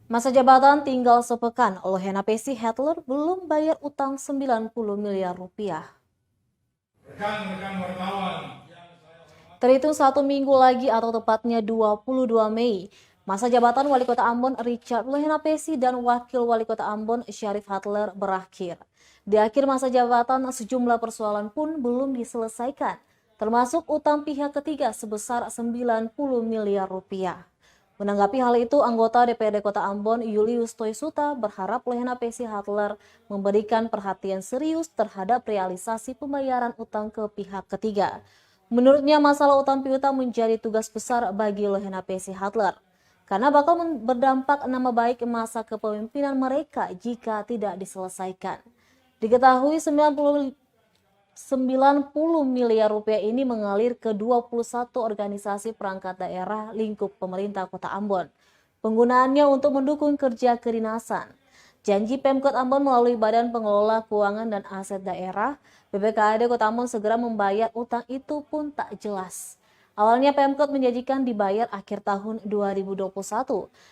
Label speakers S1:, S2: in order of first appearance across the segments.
S1: Masa jabatan tinggal sepekan, Lohena Pesi Hitler belum bayar utang 90 miliar rupiah.
S2: Rekan-rekan wartawan.
S1: Terhitung 1 minggu lagi atau tepatnya 22 Mei, masa jabatan Wali Kota Ambon Richard Lohena Pesi dan Wakil Wali Kota Ambon Syarif Hitler berakhir. Di akhir masa jabatan, sejumlah persoalan pun belum diselesaikan, termasuk utang pihak ketiga sebesar 90 miliar rupiah. Menanggapi hal itu, anggota DPRD Kota Ambon Julius Toysuta berharap Lohena Pesi Hitler memberikan perhatian serius terhadap realisasi pembayaran utang ke pihak ketiga. Menurutnya, masalah utang piutang menjadi tugas besar bagi Lohena Pesi Hitler karena bakal berdampak nama baik masa kepemimpinan mereka jika tidak diselesaikan. Diketahui 90 miliar rupiah ini mengalir ke 21 organisasi perangkat daerah lingkup pemerintah Kota Ambon. Penggunaannya untuk mendukung kerja kedinasan. Janji Pemkot Ambon melalui Badan Pengelola Keuangan dan Aset Daerah, BPKAD Kota Ambon segera membayar utang itu pun tak jelas. Awalnya Pemkot menjanjikan dibayar akhir tahun 2021,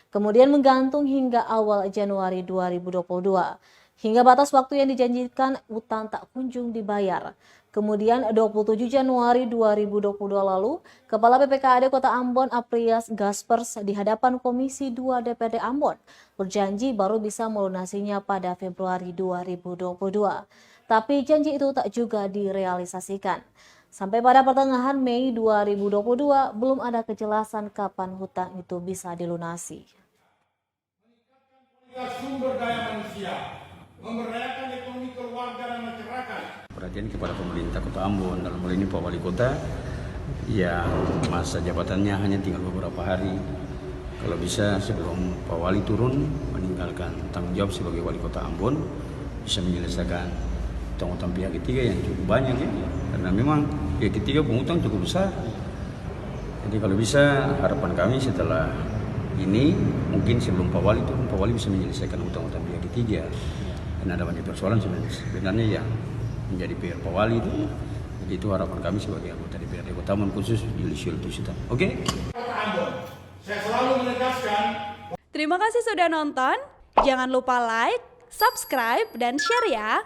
S1: kemudian menggantung hingga awal Januari 2022. Hingga batas waktu yang dijanjikan, utang tak kunjung dibayar. Kemudian 27 Januari 2022 lalu, Kepala BPKAD Kota Ambon Aprias Gaspers di hadapan Komisi 2 DPRD Ambon berjanji baru bisa melunasinya pada Februari 2022. Tapi janji itu tak juga direalisasikan. Sampai pada pertengahan Mei 2022, belum ada kejelasan kapan hutang itu bisa dilunasi.
S2: Sumber daya manusia, memberdayakan ekonomi keluarga dan masyarakat.
S3: Perhatian kepada pemerintah Kota Ambon, dalam hal ini Pak Wali Kota, yang masa jabatannya hanya tinggal beberapa hari. Kalau bisa sebelum Pak Wali turun meninggalkan tanggung jawab sebagai Wali Kota Ambon, bisa menyelesaikan utang-utang pihak ketiga yang cukup banyak ya, karena memang pihak ketiga pengutang cukup besar. Jadi kalau bisa harapan kami setelah ini mungkin sebelum Pak Wali turun, Pak Wali bisa menyelesaikan utang-utang pihak ketiga. Dan ada banyak persoalan sebenarnya yang menjadi PR Pak Wali itu. Jadi itu harapan kami sebagai anggota DPRD Kota Ambon khusus Julius Toysuta. Oke?
S2: Kota Ambon, saya selalu menegaskan.
S4: Terima kasih sudah nonton. Jangan lupa like, subscribe, dan share ya.